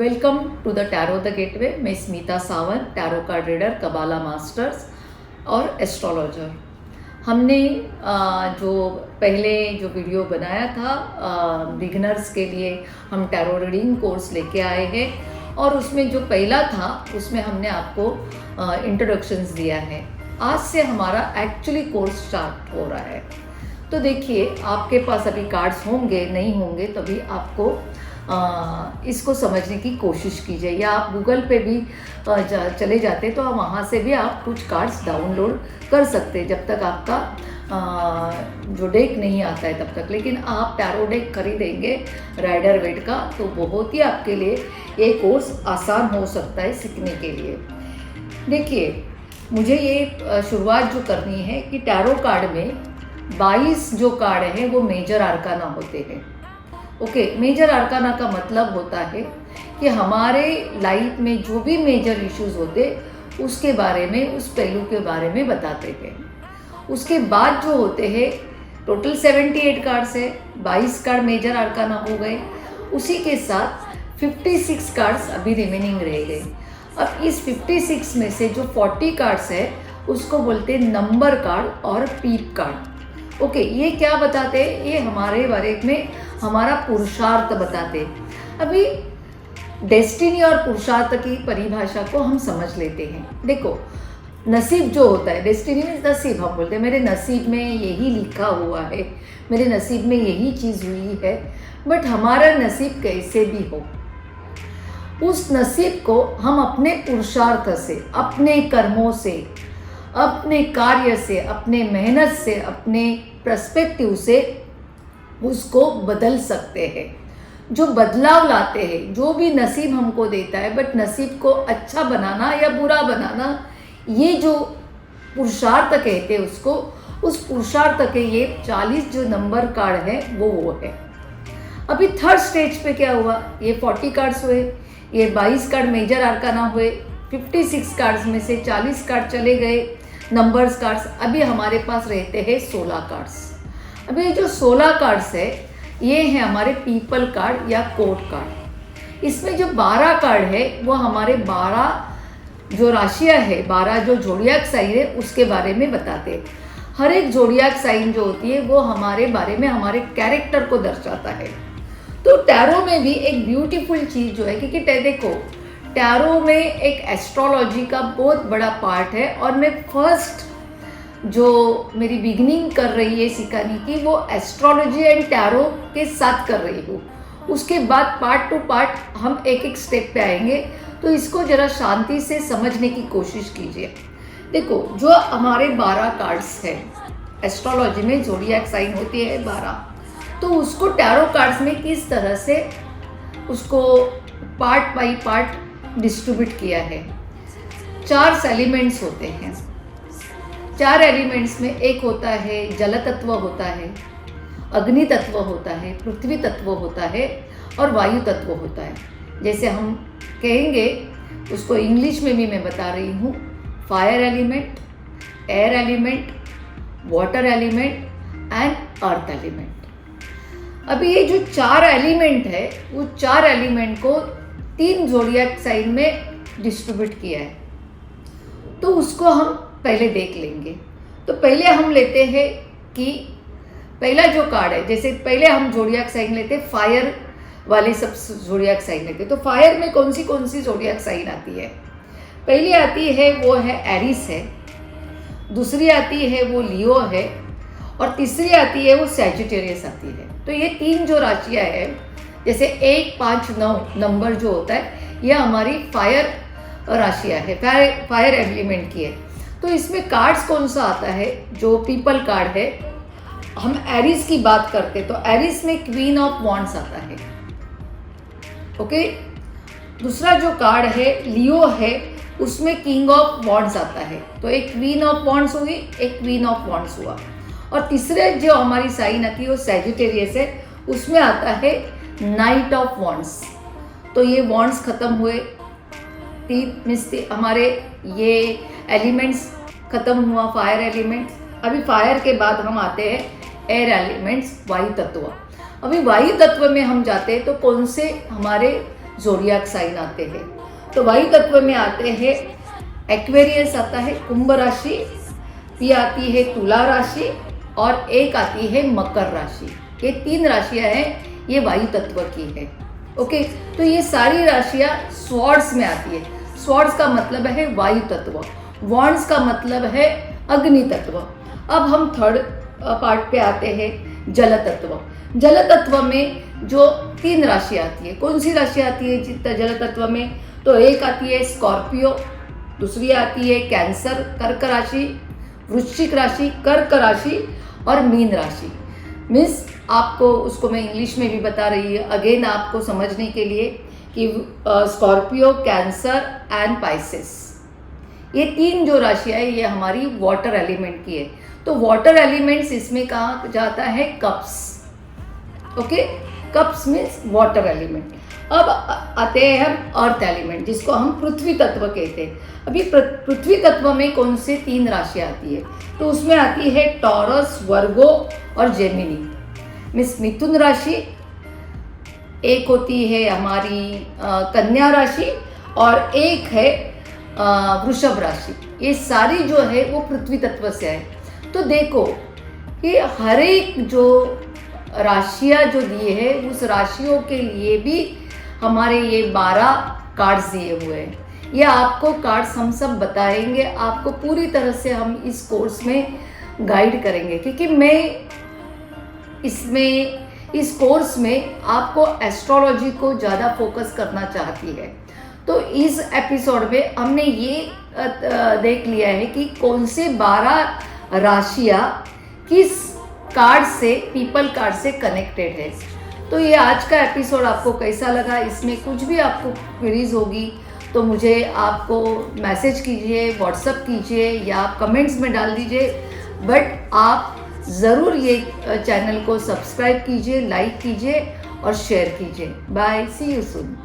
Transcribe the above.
Welcome to the tarot the gateway. मैं Smita Sawant, tarot card reader, kabbalah masters और astrologer. हमने जो पहले जो वीडियो बनाया था बिगनर्स के लिए, हम टैरो रीडिंग कोर्स लेके आए हैं और उसमें जो पहला था उसमें हमने आपको इंट्रोडक्शंस दिया है। आज से हमारा एक्चुअली कोर्स स्टार्ट हो रहा है। तो देखिए, आपके पास अभी कार्ड्स होंगे, नहीं होंगे तभी आपको इसको समझने की कोशिश कीजिए, या आप गूगल पे भी चले जाते तो वहाँ से भी आप कुछ कार्ड्स डाउनलोड कर सकते जब तक आपका जो डेक नहीं आता है तब तक। लेकिन आप टैरो डेक खरीदेंगे राइडर वेट का तो बहुत ही आपके लिए ये कोर्स आसान हो सकता है सीखने के लिए। देखिए, मुझे ये शुरुआत जो करनी है कि टैरो कार्ड में 22 जो कार्ड हैं वो मेजर आर्काना होते हैं। ओके, मेजर आर्काना का मतलब होता है कि हमारे लाइफ में जो भी मेजर इश्यूज होते उसके बारे में, उस पहलू के बारे में बताते हैं। उसके बाद जो होते हैं टोटल 78 कार्ड्स है, 22 कार्ड मेजर आर्काना हो गए, उसी के साथ 56 कार्ड्स अभी रिमेनिंग रह गए। अब इस 56 में से जो 40 कार्ड्स है उसको बोलते हैं नंबर कार्ड और पीप कार्ड। ओके, ये क्या बताते हैं? ये हमारे बारे में हमारा पुरुषार्थ बताते। अभी डेस्टिनी और पुरुषार्थ की परिभाषा को हम समझ लेते हैं। देखो, नसीब जो होता है, डेस्टिनी में नसीब हम बोलते हैं, मेरे नसीब में यही लिखा हुआ है, मेरे नसीब में यही चीज़ हुई है। बट हमारा नसीब कैसे भी हो, उस नसीब को हम अपने पुरुषार्थ से, अपने कर्मों से, अपने कार्य से, अपने मेहनत से, अपने पर्सपेक्टिव से उसको बदल सकते हैं। जो बदलाव लाते हैं, जो भी नसीब हमको देता है, बट नसीब को अच्छा बनाना या बुरा बनाना, ये जो पुरुषार्थ कहते हैं उसको, उस पुरुषार्थ के ये 40 जो नंबर कार्ड है वो है। अभी थर्ड स्टेज पे क्या हुआ? ये 40 कार्ड्स हुए, ये 22 कार्ड मेजर आर्काना हुए, 56 कार्ड्स में से 40 कार्ड चले गए नंबर्स कार्ड्स। अभी हमारे पास रहते हैं 16 कार्ड्स। अभी ये जो 16 कार्ड्स है ये है हमारे पीपल कार्ड या कोर्ट कार्ड। इसमें जो 12 कार्ड है वो हमारे 12 जो राशियाँ है, 12 जो जोडियाक साइन है उसके बारे में बताते हैं। हर एक जोडियाक साइन जो होती है वो हमारे बारे में, हमारे कैरेक्टर को दर्शाता है। तो टैरो में भी एक ब्यूटीफुल चीज़ जो है, क्योंकि देखो, टैरो में एक एस्ट्रोलॉजी का बहुत बड़ा पार्ट है और मैं फर्स्ट जो मेरी बिगनिंग कर रही है सिखाने की वो एस्ट्रोलॉजी एंड टैरो के साथ कर रही हूँ। उसके बाद पार्ट टू पार्ट हम एक एक स्टेप पे आएंगे, तो इसको ज़रा शांति से समझने की कोशिश कीजिए। देखो, जो हमारे 12 कार्ड्स हैं एस्ट्रोलॉजी में, जोडियाक साइन होती है 12, तो उसको टैरो कार्ड्स में किस तरह से उसको पार्ट बाई पार्ट डिस्ट्रीब्यूट किया है। 4 एलिमेंट्स होते हैं। 4 एलिमेंट्स में एक होता है जल तत्व होता है, अग्नि तत्व होता है, पृथ्वी तत्व होता है और वायु तत्व होता है। जैसे हम कहेंगे उसको इंग्लिश में भी मैं बता रही हूँ, fire element, air element, water element and earth element. अभी ये जो 4 एलिमेंट है वो 4 एलिमेंट को 3 जोडियाक साइन में डिस्ट्रीब्यूट किया है, तो उसको हम पहले देख लेंगे। तो पहले हम लेते हैं कि पहला जो कार्ड है, जैसे पहले हम जोडियाक साइन लेते हैं, फायर वाले सब जोडियाक साइन लेते हैं। तो फायर में कौन सी जोडियाक साइन आती है? पहली आती है वो है एरिस है, दूसरी आती है वो लियो है और तीसरी आती है वो सैजिटेरियस आती है। तो ये 3 जो राशियाँ है, जैसे 1, 5, 9 नंबर जो होता है, यह हमारी फायर राशियाँ है, फायर एलिमेंट की है। तो इसमें कार्ड्स कौन सा आता है? जो पीपल कार्ड है, हम एरिस की बात करते तो एरिस में क्वीन ऑफ वॉन्ड्स आता है। ओके, दूसरा जो कार्ड है लियो है, उसमें किंग ऑफ वॉन्ड्स आता है। तो एक क्वीन ऑफ वॉन्ड्स होगी, एक क्वीन ऑफ वॉन्ड्स हुआ। और तीसरे जो हमारी साइन आती है वो सैजिटेरियस है, उसमें आता है नाइट ऑफ वॉन्ड्स। तो ये वॉन्ड्स खत्म हुए, हमारे ये एलिमेंट्स खत्म हुआ, फायर एलिमेंट्स। अभी फायर के बाद हम आते हैं एयर एलिमेंट्स, वायु तत्व। अभी वायु तत्व में हम जाते हैं तो कौन से हमारे ज़ोडिएक साइन आते हैं। तो वायु तत्व में आते हैं एक्वेरियस आता है कुंभ राशि, फिर आती है तुला राशि और एक आती है मकर राशि। ये 3 राशियां हैं, ये वायु तत्व की है। ओके, तो ये सारी राशियां स्वॉर्ड्स में आती है। स्वॉर्ड्स का मतलब है वायु तत्व, वॉन्ड्स का मतलब है अग्नि तत्व। अब हम थर्ड पार्ट पे आते हैं जल तत्व। जल तत्व में जो 3 राशि आती है, कौन सी राशि आती है जल तत्व में? तो एक आती है स्कॉर्पियो, दूसरी आती है कैंसर कर्क राशि, वृश्चिक राशि कर्क राशि और मीन राशि। मीन्स आपको उसको मैं इंग्लिश में भी बता रही है अगेन आपको समझने के लिए कि स्कॉर्पियो, कैंसर एंड पाइसेस, ये 3 जो राशियाँ है ये हमारी वाटर एलिमेंट की है। तो वाटर एलिमेंट्स इसमें कहा जाता है cups. Okay, cups means water element. अब आते हैं हम अर्थ एलिमेंट, जिसको हम पृथ्वी तत्व कहते हैं। अभी पृथ्वी तत्व में कौन से 3 राशियाँ आती है? तो उसमें आती है टॉरस, वर्गो और जेमिनी। मीन्स मिथुन राशि, एक होती है हमारी कन्या राशि और एक है वृषभ राशि। ये सारी जो है वो पृथ्वी तत्व से है। तो देखो कि हर एक जो राशियाँ जो दिए हैं उस राशियों के लिए भी हमारे ये 12 कार्ड्स दिए हुए हैं। ये आपको कार्ड्स हम सब बताएंगे, आपको पूरी तरह से हम इस कोर्स में गाइड करेंगे, क्योंकि मैं इस कोर्स में आपको एस्ट्रोलॉजी को ज़्यादा फोकस करना चाहती है। तो इस एपिसोड में हमने ये देख लिया है कि कौन से 12 राशियाँ किस कार्ड से, पीपल कार्ड से कनेक्टेड है। तो ये आज का एपिसोड आपको कैसा लगा? इसमें कुछ भी आपको क्वेरीज होगी तो मुझे आपको मैसेज कीजिए, व्हाट्सअप कीजिए या आप कमेंट्स में डाल दीजिए। बट आप ज़रूर ये चैनल को सब्सक्राइब कीजिए, लाइक कीजिए और शेयर कीजिए। Bye, see you soon.